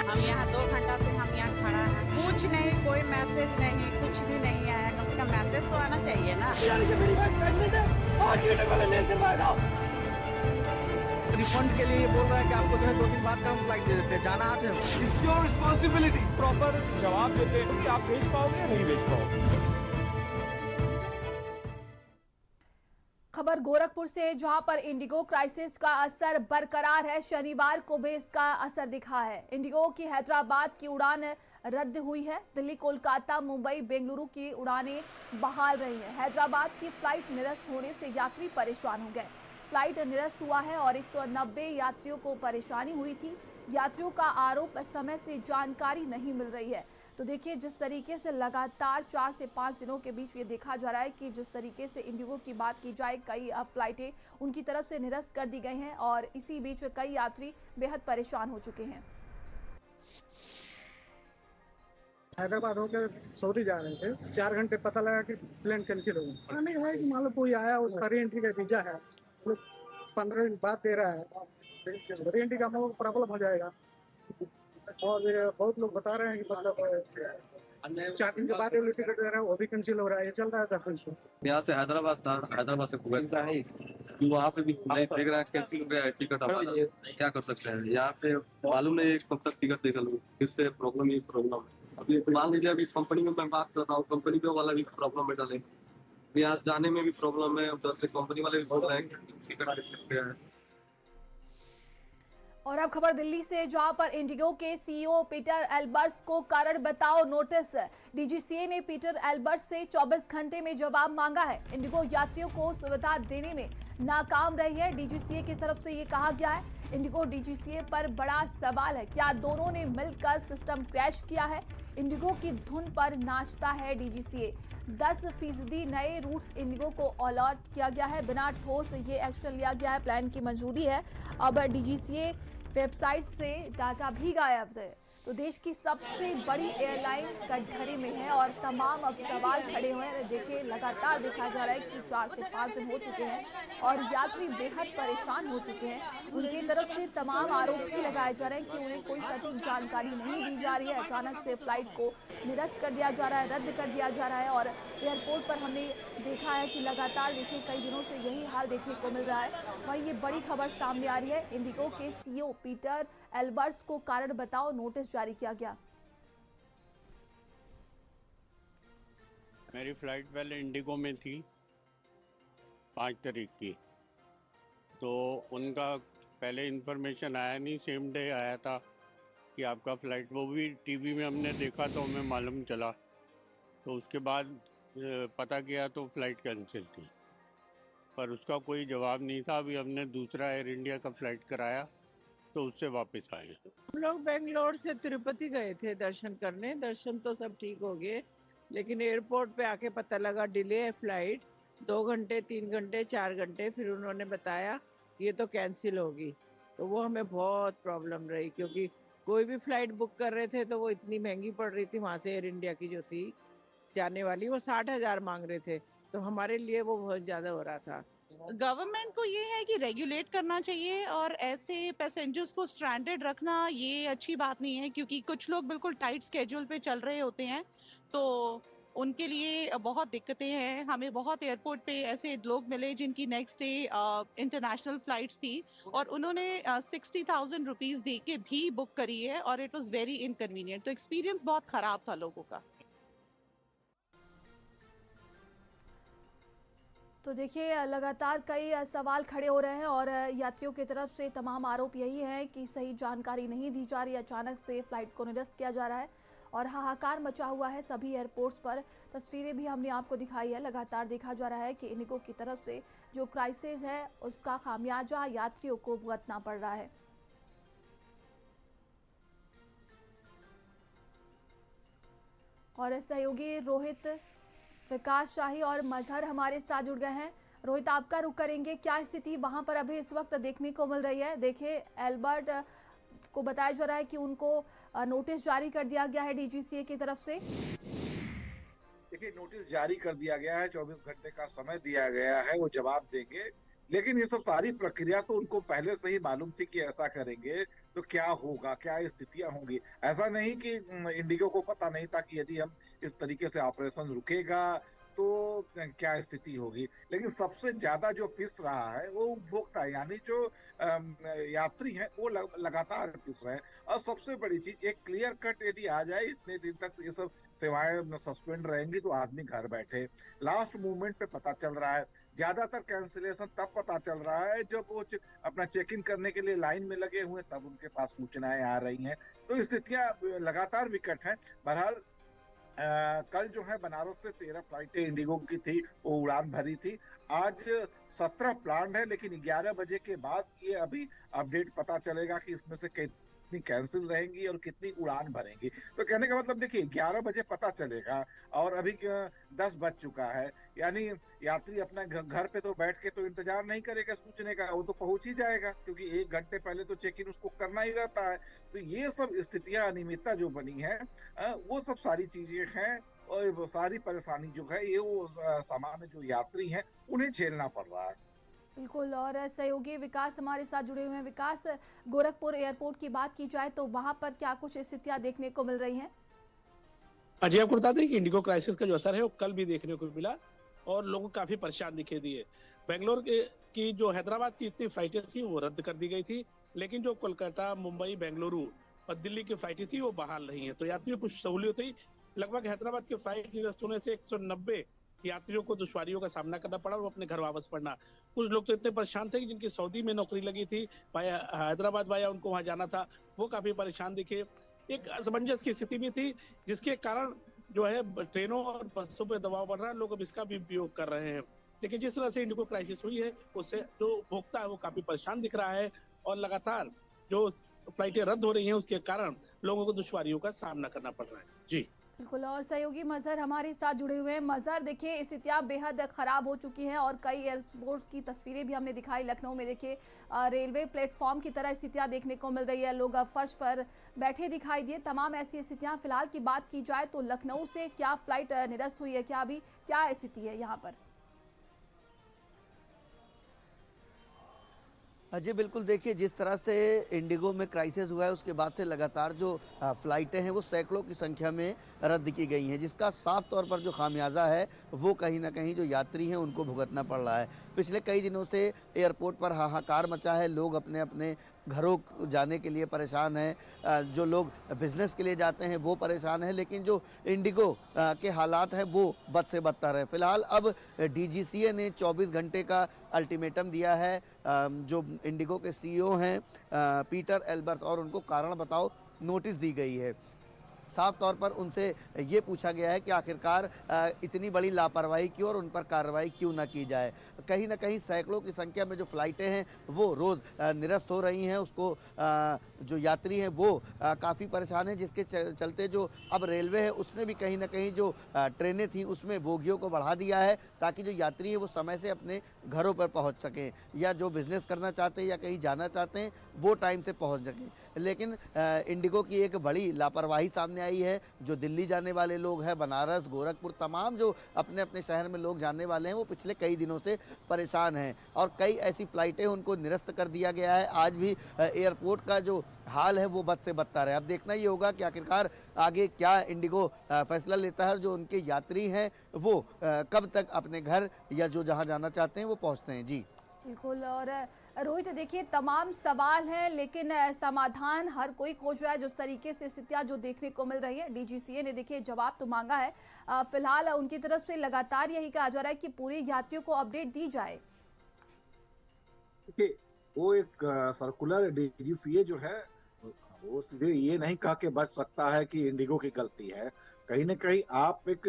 हम यहाँ 2 घंटा से हम यहाँ खड़ा है, कुछ नहीं, कोई मैसेज नहीं, कुछ भी नहीं आया। कम से कम मैसेज तो आना चाहिए ना। रिफंड के लिए ये बोल रहा है कि आपको जो है 2 दिन बाद का हम फ्लाइट दे देते हैं, जाना आज है। It's your responsibility. प्रॉपर जवाब देते हैं कि आप भेज पाओगे या नहीं भेज पाओगे। खबर गोरखपुर से, जहां पर इंडिगो क्राइसिस का असर बरकरार है। शनिवार को भी इसका असर दिखा है। इंडिगो की हैदराबाद की उड़ान रद्द हुई है। दिल्ली, कोलकाता, मुंबई, बेंगलुरु की उड़ानें बहाल रही हैं। हैदराबाद की फ्लाइट निरस्त होने से यात्री परेशान हो गए। फ्लाइट निरस्त हुआ है और 190 यात्रियों को परेशानी हुई थी। यात्रियों का आरोप समय से जानकारी नहीं मिल रही है। तो देखिए, जिस तरीके से लगातार 4 से 5 दिनों के बीच ये देखा जा रहा है कि जिस तरीके से इंडिगो की बात की जाए, कई फ्लाइटें उनकी तरफ से निरस्त कर दी गई हैं और इसी बीच कई यात्री बेहद परेशान हो चुके हैं। हैदराबाद होकर सऊदी जा रहे थे, 4 घंटे पता लगा कि प्लेन कैंसिल हो गया। नहीं है कि मान लो कोई आया, उसका री एंट्री का वीजा है, 15 दिन बाद दे रहा है, री एंट्री का हम लोग को प्रॉब्लम हो जाएगा। और बहुत लोग बता रहे हैं कि मतलब 4 दिन के बाद टिकट दे रहा है, वो भी कैंसिल हो रहा है। ये चल रहा है 10 दिन से। यहाँ से हैदराबाद था, हैदराबाद से कुवैत का है, वहाँ पे भी देख रहा है कैंसिल हो गया है टिकट। हमारा क्या कर सकते हैं, यहाँ पे मालूम नहीं कब तक टिकट देख लूँ, फिर से प्रॉब्लम ही प्रॉब्लम है। अभी मान लीजिए अभी कंपनी में मैं बात कर रहा हूँ, कंपनी पे वाला भी प्रॉब्लम में डाले, यहाँ जाने में भी प्रॉब्लम है, उधर से कंपनी वाले भी बोल रहे हैं कि टिकट देख गया है। और अब खबर दिल्ली से, जहां पर इंडिगो के सीईओ पीटर एल्बर्ट्स को कारण बताओ नोटिस। डीजीसीए ने पीटर एल्बर्ट्स से 24 घंटे में जवाब मांगा है। इंडिगो यात्रियों को सुविधा देने में नाकाम रही है, डीजीसीए की तरफ से ये कहा गया है। इंडिगो डीजीसीए पर बड़ा सवाल है, क्या दोनों ने मिलकर सिस्टम क्रैश किया है? इंडिगो की धुन पर नाचता है डीजीसीए। 10% नए रूट्स इंडिगो को अलॉट किया गया है। बिना ठोस ये एक्शन लिया गया है, प्लान की मंजूरी है। अब डीजीसीए वेबसाइट से डाटा भी गायब है। तो देश की सबसे बड़ी एयरलाइन कटघरे में है और तमाम अब सवाल खड़े हुए हैं। देखिए, लगातार देखा जा रहा है कि 4 से 5 दिन हो चुके हैं और यात्री बेहद परेशान हो चुके हैं। उनकी तरफ से तमाम आरोप भी लगाए जा रहे हैं कि उन्हें कोई सटीक जानकारी नहीं दी जा रही है। अचानक से फ्लाइट को निरस्त कर दिया जा रहा है, रद्द कर दिया जा रहा है। और एयरपोर्ट पर हमने देखा है कि लगातार देखिए कई दिनों से यही हाल देखने को मिल रहा है। वहीं ये बड़ी खबर सामने आ रही है, इंडिगो के सीईओ पीटर एल्बर्ट्स को कारण बताओ नोटिस जारी किया गया। मेरी फ्लाइट पहले इंडिगो में थी 5 तारीख की, तो उनका पहले इन्फॉर्मेशन आया नहीं, सेम डे आया था कि आपका फ़्लाइट, वो भी टीवी में हमने देखा तो हमें मालूम चला। तो उसके बाद पता किया तो फ़्लाइट कैंसिल थी, पर उसका कोई जवाब नहीं था। अभी हमने दूसरा एयर इंडिया का फ़्लाइट कराया तो उससे वापस आए। हम लोग बेंगलोर से तिरुपति गए थे दर्शन करने। दर्शन तो सब ठीक हो गए, लेकिन एयरपोर्ट पे आके पता लगा डिले है फ्लाइट, 2 घंटे, 3 घंटे, 4 घंटे। फिर उन्होंने बताया कि ये तो कैंसिल होगी। तो वो हमें बहुत प्रॉब्लम रही, क्योंकि कोई भी फ्लाइट बुक कर रहे थे तो वो इतनी महंगी पड़ रही थी। वहाँ से एयर इंडिया की जो थी जाने वाली, वो 60,000 मांग रहे थे, तो हमारे लिए वो बहुत ज़्यादा हो रहा था। गवर्नमेंट को ये है कि रेगुलेट करना चाहिए और ऐसे पैसेंजर्स को स्ट्रैंडेड रखना ये अच्छी बात नहीं है, क्योंकि कुछ लोग बिल्कुल टाइट स्केड्यूल पे चल रहे होते हैं, तो उनके लिए बहुत दिक्कतें हैं। हमें बहुत एयरपोर्ट पे ऐसे लोग मिले जिनकी नेक्स्ट डे इंटरनेशनल फ्लाइट्स थी और उन्होंने 60,000 रुपीज़ दे के भी बुक करी है और इट वॉज़ वेरी इनकन्वीनियंट। तो एक्सपीरियंस बहुत ख़राब था लोगों का। तो देखिए, लगातार कई सवाल खड़े हो रहे हैं और यात्रियों की तरफ से तमाम आरोप यही है कि सही जानकारी नहीं दी जा रही। अचानक से फ्लाइट को निरस्त किया जा रहा है और हाहाकार मचा हुआ है सभी एयरपोर्ट्स पर। तस्वीरें भी हमने आपको दिखाई है। लगातार देखा जा रहा है कि इंडिगो की तरफ से जो क्राइसिस है उसका खामियाजा यात्रियों को भुगतना पड़ रहा है। और सहयोगी रोहित, विकास शाही और मजहर हमारे साथ जुड़ गए हैं। रोहित, आपका रुख करेंगे, क्या स्थिति वहां पर अभी इस वक्त देखने को मिल रही है? देखिए, एल्बर्ट को बताया जा रहा है कि उनको नोटिस जारी कर दिया गया है डीजीसीए की तरफ से। देखिए, नोटिस जारी कर दिया गया है, 24 घंटे का समय दिया गया है, वो जवाब देंगे। लेकिन ये सब सारी प्रक्रिया तो उनको पहले से ही मालूम थी कि ऐसा करेंगे तो क्या होगा, क्या स्थितियां होंगी। ऐसा नहीं कि इंडिगो को पता नहीं था कि यदि हम इस तरीके से ऑपरेशन रुकेगा तो क्या स्थिति होगी। लेकिन सबसे ज्यादा जो पिस रहा है वो उपभोक्ता है, यानी जो यात्री हैं वो लगातार पिस रहे हैं। और सबसे बड़ी चीज, एक क्लियर कट यदि आ जाए, इतने दिन तक ये सब सेवाएं सस्पेंड रहेंगी तो आदमी घर बैठे। लास्ट मोमेंट पे पता चल रहा है, ज्यादातर कैंसिलेशन तब पता चल रहा है जब वो अपना चेक इन करने के लिए लाइन में लगे हुए, तब उनके पास सूचनाएं आ रही हैं। तो स्थितियां लगातार विकट हैं। बहरहाल कल जो है बनारस से 13 फ्लाइटें इंडिगो की थी, वो उड़ान भरी थी। आज 17 प्लान है, लेकिन 11 बजे के बाद ये अभी अपडेट पता चलेगा कि इसमें से कितनी कैंसिल रहेंगी और कितनी उड़ान भरेंगी। तो कहने का मतलब देखिए 11 बजे पता चलेगा और अभी 10 बज चुका है, यानी यात्री अपना घर पे तो बैठ के तो इंतजार नहीं करेगा सूचने का, वो तो पहुंच ही जाएगा, क्योंकि 1 घंटे पहले तो चेक इन उसको करना ही रहता है। तो ये सब स्थितियां, अनियमितता जो बनी है, वो सब सारी चीजें हैं और वो सारी परेशानी जो है ये वो सामान्य जो यात्री हैं उन्हें झेलना पड़ रहा है। बिल्कुल। और सहयोगी विकास हमारे साथ जुड़े हुए हैं। विकास, गोरखपुर एयरपोर्ट की बात की जाए तो वहां पर क्या कुछ स्थितियां देखने को मिल रही हैं? अजय, आपको बता दें कि इंडिगो क्राइसिस का जो असर है वो कल भी देखने को मिला और लोग काफी परेशान दिखे दिए। बेंगलोर की जो हैदराबाद की इतनी फ्लाइटें थी वो रद्द कर दी गई थी, लेकिन जो कोलकाता, मुंबई, बेंगलुरु और दिल्ली की फ्लाइटें थी वो बहाल रही हैं। तो यात्रियों को कुछ सहूलियत हुई। लगभग हैदराबाद की फ्लाइट निरस्त होने से 190 यात्रियों को दुश्वारियों का सामना करना पड़ा और वो अपने घर वापस पड़ना। कुछ लोग तो इतने परेशान थे कि जिनकी सऊदी में नौकरी लगी थी, वाया हैदराबाद वाया उनको वहां जाना था, वो काफी परेशान दिखे। एक असमंजस की स्थिति भी थी, जिसके कारण जो है ट्रेनों और बसों पर दबाव बढ़ रहा है। लोग अब इसका भी उपयोग कर रहे हैं। लेकिन जिस तरह से इंडिगो क्राइसिस हुई है उससे जो उपभोक्ता है वो काफी परेशान दिख रहा है और लगातार जो फ्लाइटें रद्द हो रही हैं उसके कारण लोगों को दुश्वारियों का सामना करना पड़ रहा है। जी बिल्कुल। और सहयोगी मजहर हमारे साथ जुड़े हुए हैं। मजहर, देखिए स्थितियां बेहद खराब हो चुकी हैं और कई एयरपोर्ट की तस्वीरें भी हमने दिखाई। लखनऊ में देखिए रेलवे प्लेटफॉर्म की तरह स्थितियां देखने को मिल रही है, लोग फर्श पर बैठे दिखाई दिए। तमाम ऐसी स्थितियां फिलहाल की बात की जाए तो लखनऊ से क्या फ्लाइट निरस्त हुई है, क्या अभी क्या स्थिति है यहाँ पर? जी बिल्कुल, देखिए जिस तरह से इंडिगो में क्राइसिस हुआ है उसके बाद से लगातार जो फ्लाइटें हैं वो सैकड़ों की संख्या में रद्द की गई हैं, जिसका साफ तौर पर जो खामियाजा है वो कहीं ना कहीं जो यात्री हैं उनको भुगतना पड़ रहा है। पिछले कई दिनों से एयरपोर्ट पर हाहाकार मचा है, लोग अपने अपने घरों जाने के लिए परेशान हैं, जो लोग बिजनेस के लिए जाते हैं वो परेशान हैं, लेकिन जो इंडिगो के हालात हैं वो बद से बदतर है। फिलहाल अब डीजीसीए ने 24 घंटे का अल्टीमेटम दिया है जो इंडिगो के सीईओ हैं पीटर एल्बर्ट, और उनको कारण बताओ नोटिस दी गई है। साफ तौर पर उनसे ये पूछा गया है कि आखिरकार इतनी बड़ी लापरवाही क्यों और उन पर कार्रवाई क्यों ना की जाए। कहीं ना कहीं सैकड़ों की संख्या में जो फ्लाइटें हैं वो रोज़ निरस्त हो रही हैं, उसको जो यात्री हैं वो काफ़ी परेशान हैं, जिसके चलते जो अब रेलवे है उसने भी कहीं ना कहीं जो ट्रेनें थी उसमें बोगियों को बढ़ा दिया है ताकि जो यात्री हैं वो समय से अपने घरों पर पहुँच सकें, या जो बिज़नेस करना चाहते हैं या कहीं जाना चाहते हैं वो टाइम से पहुँच सकें। लेकिन इंडिगो की एक बड़ी लापरवाही सामने आई है। जो दिल्ली जाने वाले लोग हैं, बनारस, गोरखपुर, तमाम जो अपने अपने शहर में लोग जाने वाले हैं वो पिछले कई दिनों से परेशान हैं और कई ऐसी फ्लाइटें उनको निरस्त कर दिया गया है। आज भी एयरपोर्ट का जो हाल है वो बद से बदतर है। अब देखना ये होगा कि आखिरकार आगे क्या इंडिगो फैसला लेता है, जो उनके यात्री हैं वो कब तक अपने घर या जो जहाँ जाना चाहते हैं वो पहुँचते हैं। जी बिल्कुल। और रोहित, देखिए तमाम सवाल हैं लेकिन समाधान हर कोई खोज रहा है। जिस तरीके से स्थितियां जो देखने को मिल रही है, डीजीसीए ने देखिए जवाब तो मांगा है, फिलहाल उनकी तरफ से लगातार यही कहा जा रहा है कि पूरे यात्रियों को अपडेट दी जाए। देखिए वो एक सर्कुलर डीजीसीए जो है वो सीधे ये नहीं कह के बच सकता है कि इंडिगो की गलती है। कहीं ना कहीं आप एक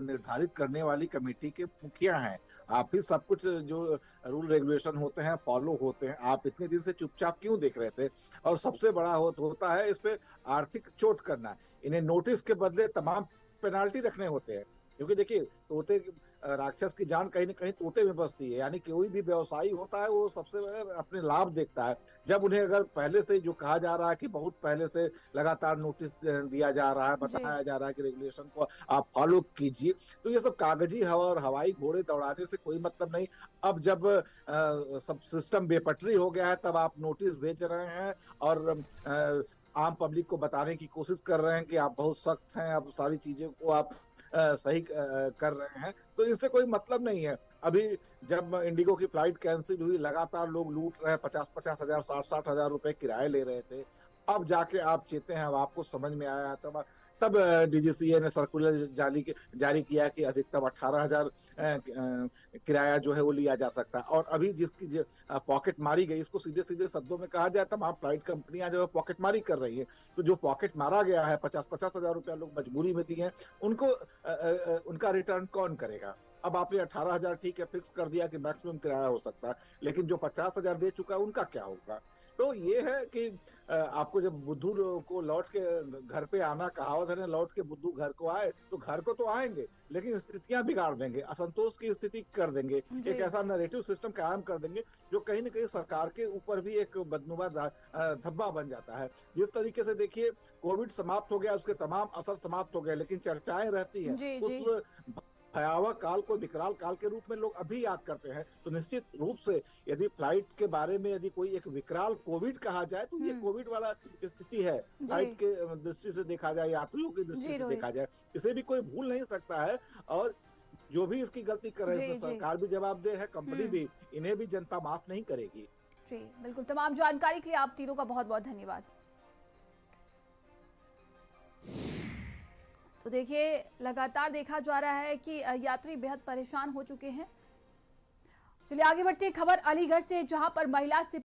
निर्धारित करने वाली कमेटी के मुखिया हैं, आप ही सब कुछ जो रूल रेगुलेशन होते हैं फॉलो होते हैं। आप इतने दिन से चुपचाप क्यों देख रहे थे? और सबसे बड़ा होता है इस पे आर्थिक चोट करना। इन्हें नोटिस के बदले तमाम पेनाल्टी रखने होते हैं, क्योंकि देखिए राक्षस की जान कहीं न कहीं तोते में बसती है। यानी कोई भी व्यवसायी होता है वो सबसे अपने लाभ देखता है। जब उन्हें अगर पहले से जो कहा जा रहा है कि बहुत पहले से लगातार नोटिस दिया जा रहा है, जी। बताया जा रहा है कि रेगुलेशन को आप फॉलो कीजिए, तो ये सब कागजी हवा और हवाई घोड़े दौड़ाने से कोई मतलब नहीं। अब जब सब सिस्टम बेपटरी हो गया है, तब आप नोटिस भेज रहे हैं और आम पब्लिक को बताने की कोशिश कर रहे हैं कि आप बहुत सख्त हैं, अब सारी चीज़ों को आप सही कर रहे हैं, तो इससे कोई मतलब नहीं है। अभी जब इंडिगो की फ्लाइट कैंसल हुई, लगातार लोग लूट रहे हैं, 50-50 हज़ार, 60-60 हज़ार रुपए किराए ले रहे थे। अब जाके आप चेते हैं, अब आपको समझ में आया, तब डीजीसीए ने सर्कुलर जारी किया कि अधिकतम 18,000 किराया जो है वो लिया जा सकता है। और अभी जिसकी पॉकेट मारी गई, इसको सीधे-सीधे शब्दों में कहा जाए, तमाम फ्लाइट कंपनियां जो है पॉकेट मारी कर रही है। तो जो पॉकेट मारा गया है, 50-50 हज़ार रुपया लोग मजबूरी में दिए हैं, उनको उनका रिटर्न कौन करेगा? अब आपने 18,000 ठीक है फिक्स कर दिया कि मैक्सिमम किराया हो सकता है, लेकिन जो 50,000 दे चुका है उनका क्या होगा? तो ये है कि आपको जब बुद्धू को लौट के घर पे आना, कहावत है ना, लौट के बुद्धू घर को आए, तो घर को तो आएंगे लेकिन स्थितियां बिगाड़ देंगे, असंतोष की स्थिति कर देंगे, जी। एक ऐसा नैरेटिव सिस्टम कायम कर देंगे जो कहीं न कहीं सरकार के ऊपर भी एक बदनुमा धब्बा बन जाता है। जिस तरीके से देखिए कोविड समाप्त हो गया, उसके तमाम असर समाप्त हो गए, लेकिन चर्चाएं रहती हैं। जी, उस जी। भयावह काल को विकराल काल के रूप में लोग अभी याद करते हैं। तो निश्चित रूप से यदि फ्लाइट के बारे में यदि कोई एक विकराल कोविड कहा जाए, तो ये कोविड वाला स्थिति है। फ्लाइट जी। के दृष्टि से देखा जाए, यात्रियों की दृष्टि जी से रोहित। देखा जाए, इसे भी कोई भूल नहीं सकता है। और जो भी इसकी गलती कर रहे हैं, जी, इसमें जी। सरकार भी जवाबदेह है, कंपनी भी, इन्हें भी जनता माफ नहीं करेगी। जी, बिल्कुल। तमाम जानकारी के लिए आप तीनों का बहुत-बहुत धन्यवाद। तो देखिए, लगातार देखा जा रहा है कि यात्री बेहद परेशान हो चुके हैं। चलिए आगे बढ़ते हैं। खबर अलीगढ़ से, जहां पर महिला